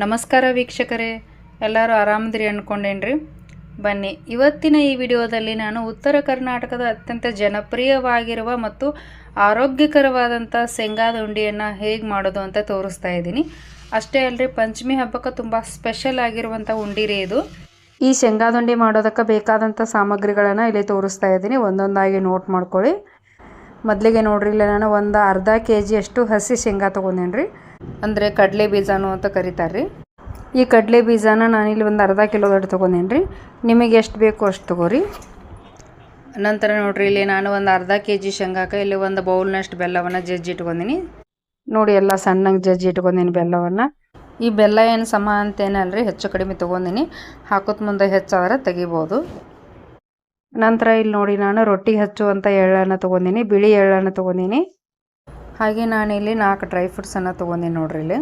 ನಮಸ್ಕಾರ ವೀಕ್ಷಕರೇ, ಎಲ್ಲರೂ ಆರಾಮದಿರಿ ಅಂದ್ಕೊಂಡೇನ್ರಿ. ಬನ್ನಿ, ಇವತ್ತಿನ ಈ ವಿಡಿಯೋದಲ್ಲಿ ನಾನು ಉತ್ತರ ಕರ್ನಾಟಕದ ಅತ್ಯಂತ ಜನಪ್ರಿಯವಾಗಿರುವ ಮತ್ತು ಆರೋಗ್ಯಕರವಾದಂಥ ಶೇಂಗಾದ ಉಂಡೆಯನ್ನು ಹೇಗೆ ಮಾಡೋದು ಅಂತ ತೋರಿಸ್ತಾ ಇದ್ದೀನಿ. ಅಷ್ಟೇ ಅಲ್ಲರಿ, ಪಂಚಮಿ ಹಬ್ಬಕ್ಕೆ ತುಂಬ ಸ್ಪೆಷಲ್ ಆಗಿರುವಂಥ ಉಂಡಿರಿ ಇದು. ಈ ಶೇಂಗಾದ ಉಂಡೆ ಮಾಡೋದಕ್ಕೆ ಬೇಕಾದಂಥ ಸಾಮಗ್ರಿಗಳನ್ನು ಇಲ್ಲಿ ತೋರಿಸ್ತಾ ಇದ್ದೀನಿ, ಒಂದೊಂದಾಗಿ ನೋಟ್ ಮಾಡ್ಕೊಳ್ಳಿ. ಮೊದಲಿಗೆ ನೋಡ್ರಿ, ಇಲ್ಲ ನಾನು ಒಂದು ಅರ್ಧ kg ಅಷ್ಟು ಹಸಿ ಶೇಂಗಾ ತೊಗೊಂಡೇನ್ರಿ. ಅಂದರೆ ಕಡಲೆ ಬೀಜನೂ ಅಂತ ಕರೀತಾರೆ. ಈ ಕಡಲೆ ಬೀಜನ ನಾನಿಲ್ಲಿ ಒಂದು ಅರ್ಧ ಕಿಲೋದಷ್ಟು ತೊಗೊಂಡೇನ್ರಿ. ನಿಮಗೆ ಎಷ್ಟು ಬೇಕು ಅಷ್ಟು ತೊಗೋರಿ. ನಂತರ ನೋಡ್ರಿ, ಇಲ್ಲಿ ನಾನು ಒಂದು ಅರ್ಧ kg ಶೇಂಗಾಕ್ಕೆ ಇಲ್ಲಿ ಒಂದು ಬೌಲ್ನಷ್ಟು ಬೆಲ್ಲವನ್ನು ಜಜ್ಜಿ ಇಟ್ಕೊಂಡೀನಿ. ನೋಡಿ, ಎಲ್ಲ ಸಣ್ಣಗೆ ಜಜ್ಜಿ ಇಟ್ಕೊಂಡೀನಿ ಬೆಲ್ಲವನ್ನು. ಈ ಬೆಲ್ಲ ಏನು ಸಮ ಅಂತೇನಲ್ರಿ, ಹೆಚ್ಚು ಕಡಿಮೆ ತೊಗೊಂಡೀನಿ. ಹಾಕೋತ್ ಮುಂದೆ ಹೆಚ್ಚಾದ್ರೆ ತೆಗಿಬೋದು. ನಂತರ ಇಲ್ಲಿ ನೋಡಿ, ನಾನು ರೊಟ್ಟಿಗೆ ಹಚ್ಚುವಂಥ ಎಳ್ಳನ್ನು ತೊಗೊಂಡೀನಿ, ಬಿಳಿ ಎಳ್ಳನ್ನು ತೊಗೊಂಡೀನಿ. ಹಾಗೆ ನಾನಿಲ್ಲಿ 4 ಡ್ರೈ ಫ್ರೂಟ್ಸನ್ನು ತೊಗೊಂಡೀನಿ. ನೋಡ್ರಿ, ಇಲ್ಲಿ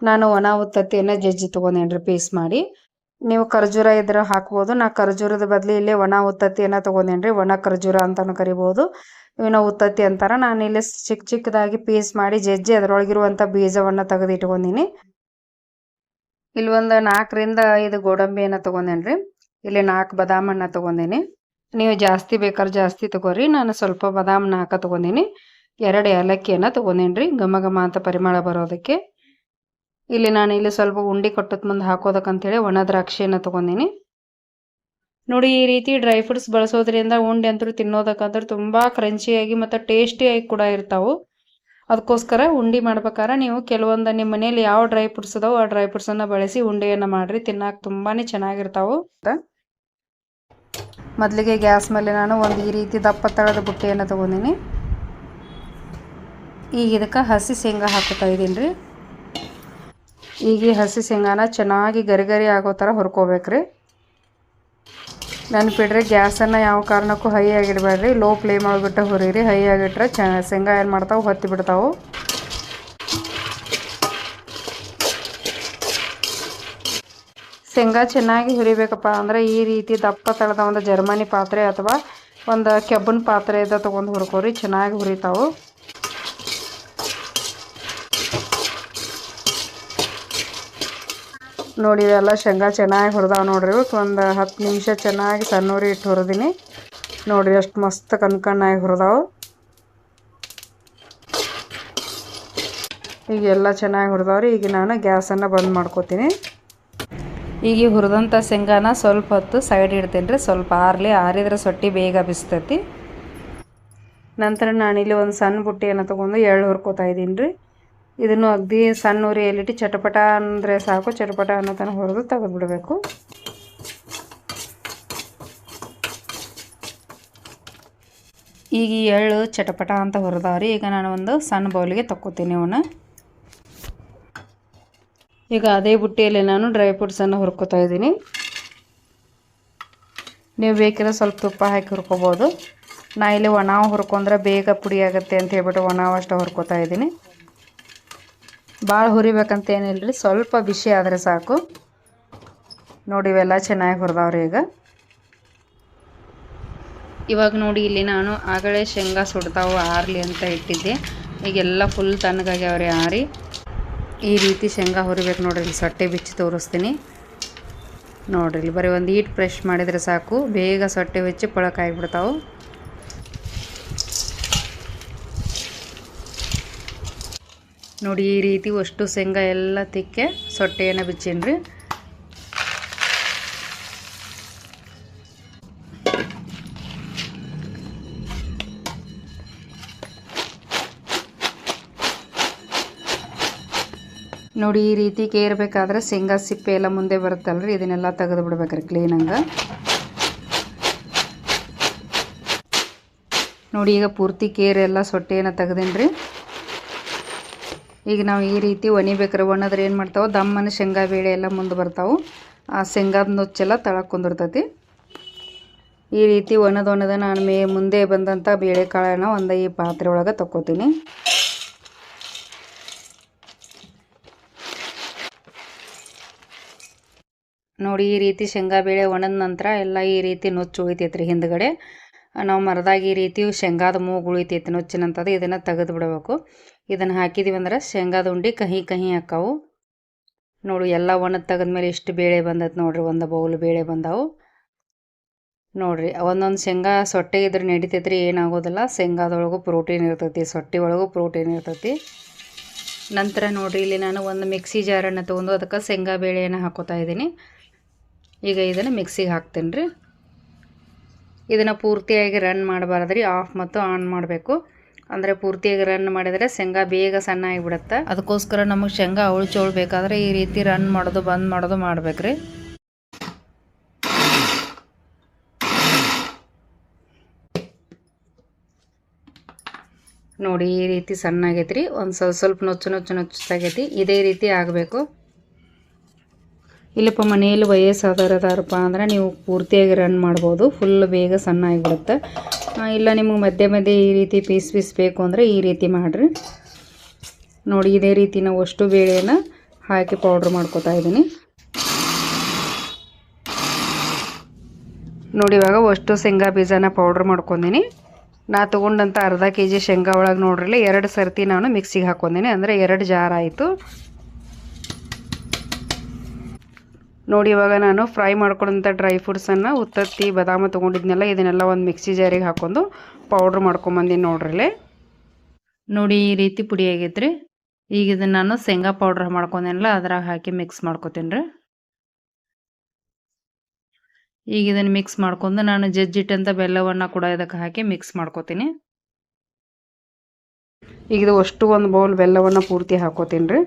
ನಾನು ಒಣ ಉತ್ತತ್ತಿಯನ್ನು ಜಜ್ಜಿ ತೊಗೊಂಡೇನ್ರಿ ಪೀಸ್ ಮಾಡಿ. ನೀವು ಖರ್ಜೂರ ಇದ್ರೆ ಹಾಕ್ಬೋದು. ನಾ ಖರ್ಜೂರದ ಬದಲು ಇಲ್ಲಿ ಒಣ ಉತ್ತತ್ತಿಯನ್ನು ತೊಗೊಂಡೇನ್ರಿ. ಒಣ ಖರ್ಜೂರ ಅಂತಲೂ ಕರಿಬೋದು, ಇವನ್ನ ಉತ್ತತ್ತಿ ಅಂತಾರೆ. ನಾನಿಲ್ಲಿ ಚಿಕ್ಕ ಚಿಕ್ಕದಾಗಿ ಪೀಸ್ ಮಾಡಿ ಜಜ್ಜಿ ಅದರೊಳಗಿರುವಂಥ ಬೀಜವನ್ನು ತೆಗೆದು ಇಟ್ಕೊಂಡೀನಿ. ಇಲ್ಲಿ ಒಂದು 4 ರಿಂದ 5 ಗೋಡಂಬಿಯನ್ನು ತೊಗೊಂಡೇನ್ರಿ. ಇಲ್ಲಿ 4 ಬಾದಾಮನ್ನು ತೊಗೊಂಡೀನಿ. ನೀವು ಜಾಸ್ತಿ ಬೇಕಾದ್ರೆ ಜಾಸ್ತಿ ತೊಗೋರಿ. ನಾನು ಸ್ವಲ್ಪ ಬಾದಾಮನ್ನ ತೊಗೊಂಡೀನಿ. 2 ಏಲಕ್ಕಿಯನ್ನು ತೊಗೊಂಡೇನ್ರಿ, ಘಮ ಘಮ ಅಂತ ಪರಿಮಳ ಬರೋದಕ್ಕೆ. ಇಲ್ಲಿ ಸ್ವಲ್ಪ ಉಂಡೆ ಕಟ್ಟೋದ್ ಮುಂದೆ ಹಾಕೋದಕ್ಕಂತೇಳಿ ಒಣ ದ್ರಾಕ್ಷಿಯನ್ನು ತೊಗೊಂಡೀನಿ. ನೋಡಿ, ಈ ರೀತಿ ಡ್ರೈ ಫ್ರೂಟ್ಸ್ ಬಳಸೋದ್ರಿಂದ ಉಂಡೆ ಅಂತೂ ತಿನ್ನೋದಕ್ಕಂದ್ರೆ ತುಂಬ ಕ್ರಂಚಿಯಾಗಿ ಮತ್ತು ಟೇಸ್ಟಿಯಾಗಿ ಕೂಡ ಇರ್ತಾವೆ. ಅದಕ್ಕೋಸ್ಕರ ಉಂಡೆ ಮಾಡ್ಬೇಕಾದ್ರೆ ನೀವು ಕೆಲವೊಂದು ನಿಮ್ಮ ಮನೇಲಿ ಯಾವ ಡ್ರೈ ಫ್ರೂಟ್ಸ್ ಅದಾವೆ ಆ ಡ್ರೈ ಫ್ರೂಟ್ಸನ್ನು ಬಳಸಿ ಉಂಡೆಯನ್ನು ಮಾಡಿರಿ. ತಿನ್ನಕ್ಕೆ ತುಂಬಾ ಚೆನ್ನಾಗಿರ್ತಾವೆ. ಮೊದಲಿಗೆ ಗ್ಯಾಸ್ ಮೇಲೆ ನಾನು ಒಂದು ಈ ರೀತಿ ದಪ್ಪ ತಳದ ಬುಟ್ಟಿಯನ್ನು ತೊಗೊಂಡೀನಿ. ಈಗ ಇದಕ್ಕೆ ಹಸಿ ಶೇಂಗಾ ಹಾಕೋತಾ ಇದ್ದೀನಿ ರೀ. ಈಗ ಈ ಹಸಿ ಶೇಂಗಾನ ಚೆನ್ನಾಗಿ ಗರಿ ಆಗೋ ಥರ ಹುರ್ಕೋಬೇಕ್ರಿ. ನೆನಪಿಡ್ರಿ, ಗ್ಯಾಸನ್ನು ಯಾವ ಕಾರಣಕ್ಕೂ ಹೈ ಆಗಿಡಬೇಡ್ರಿ. ಲೋ ಫ್ಲೇಮ್ ಒಳಗಿಟ್ಟು ಹುರಿರಿ. ಹೈ ಆಗಿಟ್ರೆ ಶೇಂಗಾ ಏನು ಮಾಡ್ತಾವೆ, ಹೊತ್ತಿ ಬಿಡ್ತಾವೆ. ಶೇಂಗಾ ಚೆನ್ನಾಗಿ ಹುರಿಬೇಕಪ್ಪ ಅಂದರೆ ಈ ರೀತಿ ದಪ್ಪ ತಳದ ಒಂದು ಜರ್ಮನಿ ಪಾತ್ರೆ ಅಥವಾ ಒಂದು ಕೆಬ್ಬನ ಪಾತ್ರೆಯಿಂದ ತೊಗೊಂಡು ಹುರ್ಕೋರಿ, ಚೆನ್ನಾಗಿ ಹುರಿತಾವೆ. ನೋಡಿ, ಇವೆಲ್ಲ ಶೇಂಗಾ ಚೆನ್ನಾಗಿ ಹುರಿದಾವೆ ನೋಡ್ರಿ. ಒಂದು 10 ನಿಮಿಷ ಚೆನ್ನಾಗಿ ಸಣ್ಣೂರಿ ಇಟ್ಟು ಹುರಿದೀನಿ. ನೋಡಿರಿ, ಎಷ್ಟು ಮಸ್ತ್ ಕಣ್ಕಣ್ಣಾಗಿ ಹುರಿದಾವೆ. ಈಗೆಲ್ಲ ಚೆನ್ನಾಗಿ ಹುರಿದವ್ರಿ. ಈಗ ನಾನು ಗ್ಯಾಸನ್ನು ಬಂದ್ ಮಾಡ್ಕೋತೀನಿ. ಈಗ ಹುರಿದಂಥ ಶೇಂಗಾನ ಸ್ವಲ್ಪ ಹೊತ್ತು ಸೈಡ್ ಇಡ್ತೀನಿ ರೀ, ಸ್ವಲ್ಪ ಆರಿದ್ರೆ ಸೊಟ್ಟಿ ಬೇಗ ಬಿಸ್ತೈತಿ. ನಂತರ ನಾನಿಲ್ಲಿ ಒಂದು ಸಣ್ಣ ಬುಟ್ಟಿಯನ್ನು ತೊಗೊಂಡು ಎಳ್ಳು ಹುರ್ಕೋತಾ ಇದ್ದೀನಿ ರೀ. ಇದನ್ನು ಅಗದಿ ಸಣ್ಣ ಉರಿಯಲ್ಲಿಟ್ಟು ಚಟಪಟ ಅಂದರೆ ಸಾಕು, ಚಟಪಟ ಅನ್ನೋ ತನಕ ಹುರಿದು ತೆಗೆದುಬಿಡಬೇಕು. ಈಗ ಈ ಎಳ್ಳು ಚಟಪಟ ಅಂತ ಹುರಿದವ್ರಿ. ಈಗ ನಾನು ಒಂದು ಸಣ್ಣ ಬೌಲಿಗೆ ತಕ್ಕೋತೀನಿ ಅವನ್ನ. ಈಗ ಅದೇ ಬುಟ್ಟಿಯಲ್ಲಿ ನಾನು ಡ್ರೈ ಫ್ರೂಟ್ಸನ್ನು ಹುರ್ಕೋತಾ ಇದ್ದೀನಿ. ನೀವು ಬೇಕಿದ್ರೆ ಸ್ವಲ್ಪ ತುಪ್ಪ ಹಾಕಿ ಹುರ್ಕೋಬೋದು. ನಾ ಇಲ್ಲಿ ಒಣಾವು ಹುರ್ಕೊಂಡ್ರೆ ಬೇಗ ಪುಡಿ ಆಗುತ್ತೆ ಅಂತ ಹೇಳ್ಬಿಟ್ಟು ಒಣಾವು ಅಷ್ಟು ಹುರ್ಕೋತಾ ಇದ್ದೀನಿ. ಭಾಳ ಹುರಿಬೇಕಂತ ಏನಿಲ್ಲರಿ, ಸ್ವಲ್ಪ ಬಿಸಿ ಆದರೆ ಸಾಕು. ನೋಡಿ, ಇವೆಲ್ಲ ಚೆನ್ನಾಗಿ ಹುರಿದವ್ರಿ. ಇವಾಗ ನೋಡಿ, ಇಲ್ಲಿ ನಾನು ಆಗಲೇ ಶೇಂಗಾ ಸುಡ್ತಾವು ಆರಲಿ ಅಂತ ಇಟ್ಟಿದ್ದೆ. ಈಗೆಲ್ಲ ಫುಲ್ ತಣ್ಣಗಾಗ್ಯಾವ್ರಿ ಆರಿ. ಈ ರೀತಿ ಶೇಂಗಾ ಹುರಿಬೇಕು ನೋಡ್ರಿ. ಇಲ್ಲಿ ಸೊಟ್ಟೆ ಬಿಚ್ಚಿ ತೋರಿಸ್ತೀನಿ ನೋಡ್ರಿ. ಇಲ್ಲಿ ಬರೀ ಒಂದು ಈಟ್ ಪ್ರೆಶ್ ಮಾಡಿದರೆ ಸಾಕು, ಬೇಗ ಸೊಟ್ಟೆ ಬಿಚ್ಚಿ ಪಳಕಾಗಿಬಿಡ್ತಾವೆ. ನೋಡಿ, ಈ ರೀತಿ ಅಷ್ಟು ಶೇಂಗಾ ಎಲ್ಲ ತಿಕ್ಕೆ ಸೊಟ್ಟೆಯನ್ನು ಬಿಚ್ಚೀನಿ. ನೋಡಿ, ಈ ರೀತಿ ಕೇರ್ಬೇಕಾದ್ರೆ ಶೇಂಗಾ ಸಿಪ್ಪೆ ಎಲ್ಲ ಮುಂದೆ ಬರುತ್ತಲ್ರಿ, ಇದನ್ನೆಲ್ಲ ತೆಗೆದು ಬಿಡ್ಬೇಕ್ರಿ ಕ್ಲೀನಂಗೆ. ನೋಡಿ, ಈಗ ಪೂರ್ತಿ ಕೇರೆಲ್ಲ ಸೊಟ್ಟೆಯನ್ನು ತೆಗೆದೇನ್ರಿ. ಈಗ ನಾವು ಈ ರೀತಿ ಒಣಿಬೇಕ್ರಿ. ಒಣದ್ರೆ ಏನು ಮಾಡ್ತಾವೆ, ದಮ್ಮನ ಶೇಂಗಾ ಬೇಳೆ ಎಲ್ಲ ಮುಂದೆ ಬರ್ತಾವೆ. ಆ ಶೇಂಗಾದ ನುಚ್ಚೆಲ್ಲ ತಳಕ್ಕೆ ಕುಂದಿರ್ತೈತಿ. ಈ ರೀತಿ ಒಣದ ನಾನು ಮುಂದೆ ಬಂದಂಥ ಬೇಳೆಕಾಳನ್ನು ಒಂದು ಈ ಪಾತ್ರೆ ಒಳಗೆ ತಕ್ಕೋತೀನಿ. ನೋಡಿ, ಈ ರೀತಿ ಶೇಂಗಾ ಬೇಳೆ ಒಣದ ನಂತರ ಎಲ್ಲ ಈ ರೀತಿ ನುಚ್ಚು ಉಳಿತೈತ್ರಿ. ಹಿಂದ್ಗಡೆ ನಾವು ಮರದಾಗ ಈ ರೀತಿ ಶೇಂಗಾದ ಮೂಗು ಉಳಿತೈತಿ ನುಚ್ಚಿನಂಥದ್ದು. ಇದನ್ನು ತೆಗೆದು ಬಿಡಬೇಕು. ಇದನ್ನು ಹಾಕಿದೀವಿ ಅಂದ್ರೆ ಶೇಂಗಾದ ಉಂಡೆ ಕಹಿ ಕಹಿ ಹಾಕಾವು. ನೋಡಿ ಎಲ್ಲ ಒಣದ್ ತೆಗೆದ್ಮೇಲೆ ಎಷ್ಟು ಬೇಳೆ ಬಂದೈತೆ ನೋಡ್ರಿ, ಒಂದು ಬೌಲ್ ಬೇಳೆ ಬಂದಾವು ನೋಡ್ರಿ. ಒಂದೊಂದು ಶೇಂಗಾ ಸೊಟ್ಟೆ ಇದ್ರೆ ನಡಿತೈತ್ರಿ, ಏನಾಗೋದಿಲ್ಲ. ಶೇಂಗಾದೊಳಗೂ ಪ್ರೋಟೀನ್ ಇರ್ತೈತಿ, ಸೊಟ್ಟಿ ಒಳಗೂ ಪ್ರೋಟೀನ್ ಇರ್ತೈತಿ. ನಂತರ ನೋಡ್ರಿ ಇಲ್ಲಿ ನಾನು ಒಂದು ಮಿಕ್ಸಿ ಜಾರನ್ನು ತೊಗೊಂಡು ಅದಕ್ಕೆ ಶೇಂಗಾ ಬೇಳೆಯನ್ನು ಹಾಕೋತಾ ಇದ್ದೀನಿ. ಈಗ ಇದನ್ನು ಮಿಕ್ಸಿಗೆ ಹಾಕ್ತೀನಿ ರೀ. ಇದನ್ನು ಪೂರ್ತಿಯಾಗಿ ರನ್ ಮಾಡಬಾರ್ದ್ರಿ, ಆಫ್ ಮತ್ತು ಆನ್ ಮಾಡಬೇಕು. ಅಂದರೆ ಪೂರ್ತಿಯಾಗಿ ರನ್ ಮಾಡಿದರೆ ಶೇಂಗಾ ಬೇಗ ಸಣ್ಣ ಆಗಿಬಿಡುತ್ತೆ. ಅದಕ್ಕೋಸ್ಕರ ನಮಗೆ ಶೇಂಗಾ ಅವಳು ಚೋಳು ಬೇಕಾದರೆ ಈ ರೀತಿ ರನ್ ಮಾಡೋದು ಬಂದ್ ಮಾಡೋದು ಮಾಡ್ಬೇಕ್ರಿ. ನೋಡಿ ಈ ರೀತಿ ಸಣ್ಣ ಆಗೈತ್ರಿ, ಒಂದು ಸ್ವಲ್ಪ ನೊಚ್ಚಾಗೈತಿ. ಇದೇ ರೀತಿ ಆಗಬೇಕು. ಇಲ್ಲಪ್ಪ ಮನೆಯಲ್ಲಿ ವಯಸ್ಸಾದವರದಾರಪ್ಪ ಅಂದ್ರೆ ನೀವು ಪೂರ್ತಿಯಾಗಿ ರನ್ ಮಾಡ್ಬೋದು, ಫುಲ್ ಬೇಗ ಸಣ್ಣ ಆಗಿಬಿಡುತ್ತೆ. ಇಲ್ಲ ನಿಮಗೆ ಮಧ್ಯೆ ಈ ರೀತಿ ಪೀಸ್ ಬೇಕು ಅಂದರೆ ಈ ರೀತಿ ಮಾಡಿರಿ. ನೋಡಿ ಇದೇ ರೀತಿ ನಾವು ಅಷ್ಟು ಬೇಳೆನ ಹಾಕಿ ಪೌಡ್ರ್ ಮಾಡ್ಕೊತಾ ಇದ್ದೀನಿ. ನೋಡಿ ಇವಾಗ ಅಷ್ಟು ಶೇಂಗಾ ಬೀಜನ ಪೌಡ್ರ್ ಮಾಡ್ಕೊಂಡೀನಿ. ನಾ ತೊಗೊಂಡಂಥ ಅರ್ಧ kg ಶೇಂಗಾ ಒಳಗೆ ನೋಡ್ರಿ 2 ಸರ್ತಿ ನಾನು ಮಿಕ್ಸಿಗೆ ಹಾಕ್ಕೊಂಡೀನಿ, ಅಂದರೆ 2 ಜಾರ್ ಆಯಿತು. ನೋಡಿ ಇವಾಗ ನಾನು ಫ್ರೈ ಮಾಡ್ಕೊಂಡಂಥ ಡ್ರೈ ಫ್ರೂಟ್ಸನ್ನು ಉತ್ತತ್ತಿ ಬಾದಾಮ ತೊಗೊಂಡಿದ್ನೆಲ್ಲ ಇದನ್ನೆಲ್ಲ ಒಂದು ಮಿಕ್ಸಿ ಜಾರಿಗೆ ಹಾಕ್ಕೊಂಡು ಪೌಡ್ರ್ ಮಾಡ್ಕೊಂಬಂದಿನಿ ನೋಡ್ರಿ. ನೋಡಿ ಈ ರೀತಿ ಪುಡಿ ಆಗೈತ್ರಿ. ಈಗ ಇದನ್ನು ನಾನು ಶೇಂಗಾ ಪೌಡ್ರ್ ಮಾಡ್ಕೊಂಡೇನಲ್ಲ ಅದ್ರಾಗ ಹಾಕಿ ಮಿಕ್ಸ್ ಮಾಡ್ಕೊತೀನಿ ರೀ. ಈಗ ಇದನ್ನು ಮಿಕ್ಸ್ ಮಾಡ್ಕೊಂಡು ನಾನು ಜಜ್ಜಿಟ್ಟಂಥ ಬೆಲ್ಲವನ್ನು ಕೂಡ ಇದಕ್ಕೆ ಹಾಕಿ ಮಿಕ್ಸ್ ಮಾಡ್ಕೊತೀನಿ. ಈಗ ಇದು ಅಷ್ಟು ಒಂದು ಬೌಲ್ ಬೆಲ್ಲವನ್ನು ಪೂರ್ತಿ ಹಾಕೋತೀನಿ ರೀ.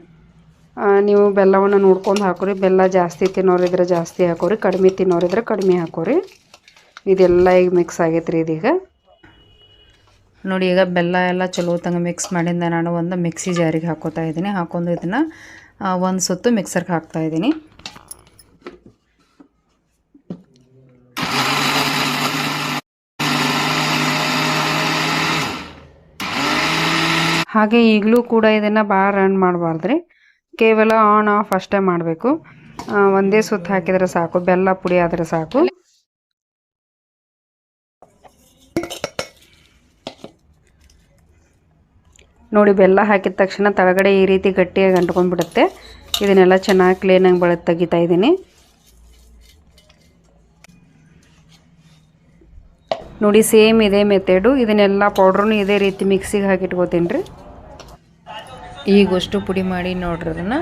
ನೀವು ಬೆಲ್ಲವನ್ನು ನೋಡ್ಕೊಂಡು ಹಾಕೋರಿ. ಬೆಲ್ಲ ಜಾಸ್ತಿ ತಿನ್ನೋರಿದ್ರೆ ಜಾಸ್ತಿ ಹಾಕೋರಿ, ಕಡಿಮೆ ತಿನ್ನೋರಿದ್ರೆ ಕಡಿಮೆ ಹಾಕೋರಿ. ಇದೆಲ್ಲ ಈಗ ಮಿಕ್ಸ್ ಆಗೈತೆ ರೀ. ಇದೀಗ ನೋಡಿ ಈಗ ಬೆಲ್ಲ ಎಲ್ಲ ಚಲೋ ತಂಗ ಮಿಕ್ಸ್ ಮಾಡಿಂದ ನಾನು ಒಂದು ಮಿಕ್ಸಿ ಜಾರಿಗೆ ಹಾಕೋತಾ ಇದ್ದೀನಿ. ಹಾಕೊಂಡು ಇದನ್ನು ಒಂದು ಸುತ್ತು ಮಿಕ್ಸರ್ಗೆ ಹಾಕ್ತಾ ಇದ್ದೀನಿ. ಹಾಗೆ ಈಗಲೂ ಕೂಡ ಇದನ್ನು ಭಾಳ ರನ್ ಮಾಡಬಾರ್ದ್ರಿ, ಕೇವಲ ಆನ್ ಆಫ್ ಅಷ್ಟೇ ಮಾಡಬೇಕು. ಒಂದೇ ಸುತ್ತು ಹಾಕಿದರೆ ಸಾಕು, ಬೆಲ್ಲ ಪುಡಿ ಆದರೆ ಸಾಕು. ನೋಡಿ ಬೆಲ್ಲ ಹಾಕಿದ ತಕ್ಷಣ ತಳಗಡೆ ಈ ರೀತಿ ಗಟ್ಟಿಯಾಗಿ ಅಂಟ್ಕೊಂಡ್ಬಿಡುತ್ತೆ. ಇದನ್ನೆಲ್ಲ ಚೆನ್ನಾಗಿ ಕ್ಲೀನಾಗಿ ತೆಗಿತಾ ಇದ್ದೀನಿ. ನೋಡಿ ಸೇಮ್ ಇದೇ ಮೆಥಡು. ಇದನ್ನೆಲ್ಲ ಪೌಡ್ರನ್ನು ಇದೇ ರೀತಿ ಮಿಕ್ಸಿಗೆ ಹಾಕಿ ಇಟ್ಕೋತೀನಿ ರೀ. ಈಗಷ್ಟು ಪುಡಿ ಮಾಡಿ ನೋಡ್ರಿ ಅದನ್ನು.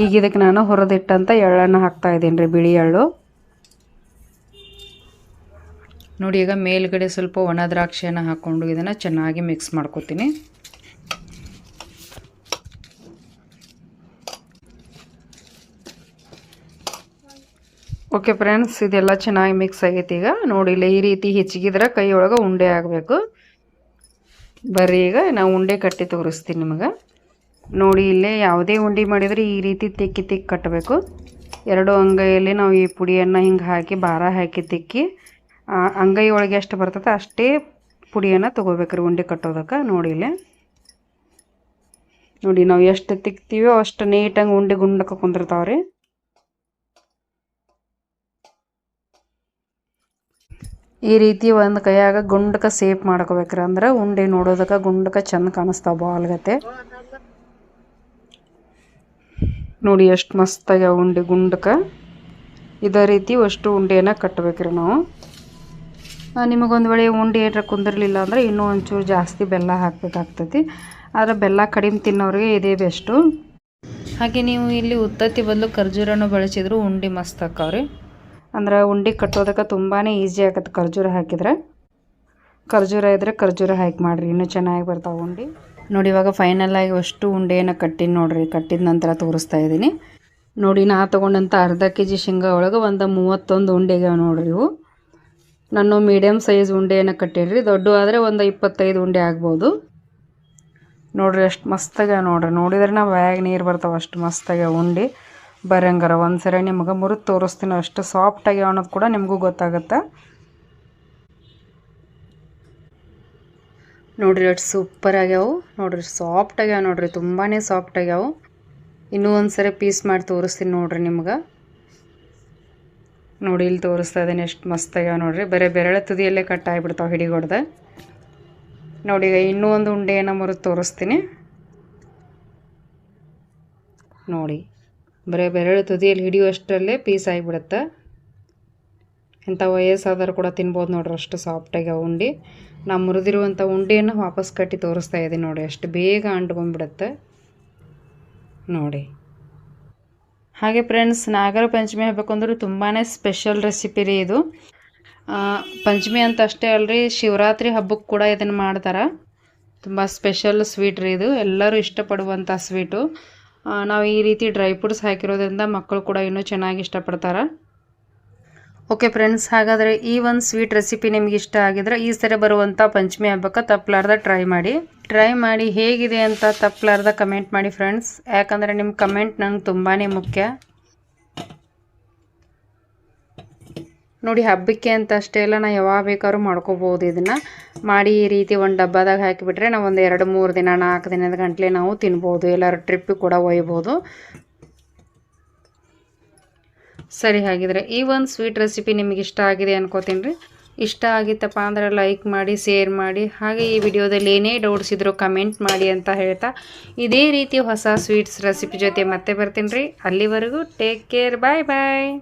ಈಗ ಇದಕ್ಕೆ ನಾನು ಹುರಿದಿಟ್ಟಂಥ ಎಳ್ಳನ್ನು ಹಾಕ್ತಾ ಇದ್ದೀನಿ ರೀ, ಬಿಳಿ ಎಳ್ಳು. ನೋಡಿ ಈಗ ಮೇಲ್ಗಡೆ ಸ್ವಲ್ಪ ಒಣ ದ್ರಾಕ್ಷಿಯನ್ನು ಹಾಕ್ಕೊಂಡು ಇದನ್ನು ಚೆನ್ನಾಗಿ ಮಿಕ್ಸ್ ಮಾಡ್ಕೊತೀನಿ. ಓಕೆ ಫ್ರೆಂಡ್ಸ್, ಇದೆಲ್ಲ ಚೆನ್ನಾಗಿ ಮಿಕ್ಸ್ ಆಗೈತಿ. ಈಗ ನೋಡಿ ಇಲ್ಲ ಈ ರೀತಿ ಹೆಚ್ಚಿಗಿದ್ರೆ ಕೈ ಒಳಗೆ ಉಂಡೆ ಆಗಬೇಕು. ಬರ್ರಿ ಈಗ ನಾವು ಉಂಡೆ ಕಟ್ಟಿ ತೋರಿಸ್ತೀನಿ ನಿಮಗೆ. ನೋಡಿ ಇಲ್ಲೇ ಯಾವುದೇ ಉಂಡೆ ಮಾಡಿದರೆ ಈ ರೀತಿ ತಿಕ್ಕಿ ಕಟ್ಟಬೇಕು. 2 ಅಂಗೈಯಲ್ಲಿ ನಾವು ಈ ಪುಡಿಯನ್ನು ಹಿಂಗೆ ಹಾಕಿ ಭಾರ ಹಾಕಿ ತಿಕ್ಕಿ ಅಂಗೈ ಒಳಗೆ ಎಷ್ಟು ಬರ್ತದೆ ಅಷ್ಟೇ ಪುಡಿಯನ್ನು ತೊಗೋಬೇಕ್ರಿ ಉಂಡೆ ಕಟ್ಟೋದಕ್ಕೆ. ನೋಡಿ ಇಲ್ಲೇ ನೋಡಿ ನಾವು ಎಷ್ಟು ತಿಕ್ತೀವೋ ಅಷ್ಟು ನೀಟಾಗಿ ಉಂಡೆ ಗುಂಡಕ್ಕೆ ಕುಂದಿರ್ತಾವ್ರಿ. ಈ ರೀತಿ ಒಂದು ಕೈಯಾಗ ಗುಂಡಕ್ಕೆ ಸೇಪ್ ಮಾಡ್ಕೋಬೇಕ್ರಿ, ಅಂದ್ರೆ ಉಂಡೆ ನೋಡೋದಕ್ಕೆ ಗುಂಡಕ್ಕೆ ಚಂದ ಕಾಣಿಸ್ತಾವ ಬಾಲ್ಗತ್ತೆ. ನೋಡಿ ಎಷ್ಟು ಮಸ್ತಾಗಿ ಉಂಡೆ ಗುಂಡಕ್ಕೆ. ಇದೇ ರೀತಿ ಅಷ್ಟು ಉಂಡೆಯನ್ನು ಕಟ್ಟಬೇಕ್ರಿ ನಾವು. ನಿಮಗೊಂದು ವೇಳೆ ಉಂಡೆ ಏನಾರ ಕುಂದಿರಲಿಲ್ಲ ಅಂದರೆ ಇನ್ನೂ ಒಂಚೂರು ಜಾಸ್ತಿ ಬೆಲ್ಲ ಹಾಕಬೇಕಾಗ್ತೈತಿ. ಆದರೆ ಬೆಲ್ಲ ಕಡಿಮೆ ತಿನ್ನೋರಿಗೆ ಇದೇ ಬೆಸ್ಟು. ಹಾಗೆ ನೀವು ಇಲ್ಲಿ ಉತ್ತತ್ತಿ ಬದಲು ಖರ್ಜೂರನ್ನು ಬಳಸಿದ್ರು ಉಂಡೆ ಮಸ್ತ್ ಹಾಕವ್ರಿ. ಅಂದ್ರೆ ಉಂಡೆ ಕಟ್ಟೋದಕ್ಕೆ ತುಂಬಾ ಈಸಿ ಆಗತ್ತೆ ಖರ್ಜೂರ ಹಾಕಿದ್ರೆ. ಖರ್ಜೂರ ಇದ್ದರೆ ಖರ್ಜೂರ ಹಾಕಿ ಮಾಡಿರಿ, ಇನ್ನೂ ಚೆನ್ನಾಗಿ ಬರ್ತಾವೆ ಉಂಡೆ. ನೋಡಿ ಇವಾಗ ಫೈನಲ್ ಆಗಿ ಅಷ್ಟು ಉಂಡೆಯನ್ನು ಕಟ್ಟಿನಿ ನೋಡಿರಿ. ಕಟ್ಟಿದ ನಂತರ ತೋರಿಸ್ತಾ ಇದ್ದೀನಿ. ನೋಡಿ ನಾ ತೊಗೊಂಡಂಥ ಅರ್ಧ kg ಶೇಂಗಾ ಒಳಗೆ ಒಂದು 31 ಉಂಡೆಗೆ ನೋಡಿರಿ ಇವು. ನಾನು ಮೀಡಿಯಮ್ ಸೈಜ್ ಉಂಡೆಯನ್ನು ಕಟ್ಟಿರಿ, ದೊಡ್ಡ ಆದರೆ ಒಂದು 25 ಉಂಡೆ ಆಗ್ಬೋದು. ನೋಡಿರಿ ಎಷ್ಟು ಮಸ್ತಾಗ ನೋಡಿರಿ, ನೋಡಿದ್ರೆ ನಾವು ಬ್ಯಾಗ್ ನೀರು ಬರ್ತಾವೆ ಅಷ್ಟು ಮಸ್ತಾಗ ಉಂಡೆ. ಬರಂಗಾರ ಒಂದ್ಸರಿ ನಿಮಗೆ ಮುರಿದು ತೋರಿಸ್ತೀನಿ, ಅಷ್ಟು ಸಾಫ್ಟಾಗಿ ಅನ್ನೋದು ಕೂಡ ನಿಮಗೂ ಗೊತ್ತಾಗುತ್ತೆ. ನೋಡಿರಿ ಎಷ್ಟು ಸೂಪರ್ ಆಗ್ಯಾವು. ನೋಡಿರಿ ಸಾಫ್ಟ್ ಆಗ್ಯಾವ ನೋಡಿರಿ, ತುಂಬಾ ಸಾಫ್ಟ್ ಆಗ್ಯಾವು. ಇನ್ನೂ ಒಂದ್ಸರಿ ಪೀಸ್ ಮಾಡಿ ತೋರಿಸ್ತೀನಿ ನೋಡಿರಿ ನಿಮ್ಗೆ. ನೋಡಿ ಇಲ್ಲಿ ತೋರಿಸ್ತಾ ಇದ್ದೀನಿ ಎಷ್ಟು ಮಸ್ತ್ ಆಗ್ಯಾವ ನೋಡಿರಿ. ಬರೀ ಬೆರಳ ತುದಿಯಲ್ಲೇ ಕಟ್ ಆಗಿಬಿಡ್ತಾವೆ ಹಿಡಿಗೊಡ್ದೆ. ನೋಡಿ ಈಗ ಇನ್ನೂ ಒಂದು ಉಂಡೆಯನ್ನು ಮುರಿದು ತೋರಿಸ್ತೀನಿ ನೋಡಿ. ಬರೀ ಬೆರಳು ತುದಿಯಲ್ಲಿ ಹಿಡಿಯುವಷ್ಟರಲ್ಲೇ ಪೀಸ್ ಆಗಿಬಿಡುತ್ತೆ. ಇಂಥ ವಯಸ್ಸಾದರೂ ಕೂಡ ತಿನ್ಬೋದು ನೋಡ್ರಿ, ಅಷ್ಟು ಸಾಫ್ಟಾಗಿ ಉಂಡೆ. ನಾವು ಮುರಿದಿರುವಂಥ ಉಂಡೆಯನ್ನು ವಾಪಸ್ ಕಟ್ಟಿ ತೋರಿಸ್ತಾ ಇದ್ದೀನಿ ನೋಡಿ, ಅಷ್ಟು ಬೇಗ ಅಂಟ್ಕೊಂಡ್ಬಿಡುತ್ತೆ ನೋಡಿ. ಹಾಗೆ ಫ್ರೆಂಡ್ಸ್, ನಾಗರ ಪಂಚಮಿ ಹಬ್ಬಕ್ಕಂದ್ರೆ ತುಂಬಾ ಸ್ಪೆಷಲ್ ರೆಸಿಪಿ ರೀ ಇದು. ಪಂಚಮಿ ಅಂತ ಅಷ್ಟೇ ಅಲ್ರಿ, ಶಿವರಾತ್ರಿ ಹಬ್ಬಕ್ಕೆ ಕೂಡ ಇದನ್ನು ಮಾಡ್ತಾರೆ. ತುಂಬ ಸ್ಪೆಷಲ್ ಸ್ವೀಟ್ ರೀ ಇದು, ಎಲ್ಲರೂ ಇಷ್ಟಪಡುವಂಥ ಸ್ವೀಟು. ನಾವು ಈ ರೀತಿ ಡ್ರೈ ಫ್ರೂಟ್ಸ್ ಹಾಕಿರೋದ್ರಿಂದ ಮಕ್ಕಳು ಕೂಡ ಇನ್ನೂ ಚೆನ್ನಾಗಿ ಇಷ್ಟಪಡ್ತಾರೆ. ಓಕೆ ಫ್ರೆಂಡ್ಸ್, ಹಾಗಾದರೆ ಈ ಒಂದು ಸ್ವೀಟ್ ರೆಸಿಪಿ ನಿಮ್ಗೆ ಇಷ್ಟ ಆಗಿದ್ರೆ ಈ ಸರಿ ಬರುವಂಥ ಪಂಚಮಿ ಹಬ್ಬಕ್ಕೆ ತಪ್ಪಲಾರ್ದ ಟ್ರೈ ಮಾಡಿ ಹೇಗಿದೆ ಅಂತ ತಪ್ಪಲಾರ್ದ ಕಮೆಂಟ್ ಮಾಡಿ ಫ್ರೆಂಡ್ಸ್. ಯಾಕಂದರೆ ನಿಮ್ಮ ಕಮೆಂಟ್ ನಂಗೆ ತುಂಬಾ ಮುಖ್ಯ ನೋಡಿ. ಹಬ್ಬಕ್ಕೆ ಅಂತ ಅಷ್ಟೇ ಎಲ್ಲ ನಾವು ಯಾವಾಗ ಬೇಕಾದ್ರೂ ಮಾಡ್ಕೋಬೋದು. ಇದನ್ನು ಮಾಡಿ ಈ ರೀತಿ ಒಂದು ಡಬ್ಬದಾಗ ಹಾಕಿಬಿಟ್ರೆ ನಾವು ಒಂದು 2-3 ದಿನ 4 ದಿನದ ಗಂಟಲೆ ನಾವು ತಿನ್ಬೋದು, ಎಲ್ಲರೂ ಟ್ರಿಪ್ಪಿಗೆ ಕೂಡ ಒಯ್ಬೋದು. ಸರಿ, ಹಾಗಿದ್ರೆ ಈ ಒಂದು ಸ್ವೀಟ್ ರೆಸಿಪಿ ನಿಮಗೆ ಇಷ್ಟ ಆಗಿದೆ ಅನ್ಕೋತೀನಿ ರೀ. ಇಷ್ಟ ಆಗಿತ್ತಪ್ಪ ಅಂದರೆ ಲೈಕ್ ಮಾಡಿ, ಶೇರ್ ಮಾಡಿ, ಹಾಗೆ ಈ ವಿಡಿಯೋದಲ್ಲಿ ಏನೇ ಡೌಟ್ಸ್ ಇದ್ದರೂ ಕಮೆಂಟ್ ಮಾಡಿ ಅಂತ ಹೇಳ್ತಾ, ಇದೇ ರೀತಿ ಹೊಸ ಸ್ವೀಟ್ಸ್ ರೆಸಿಪಿ ಜೊತೆ ಮತ್ತೆ ಬರ್ತೀನಿ ರೀ. ಅಲ್ಲಿವರೆಗೂ ಟೇಕ್ ಕೇರ್, ಬಾಯ್ ಬಾಯ್.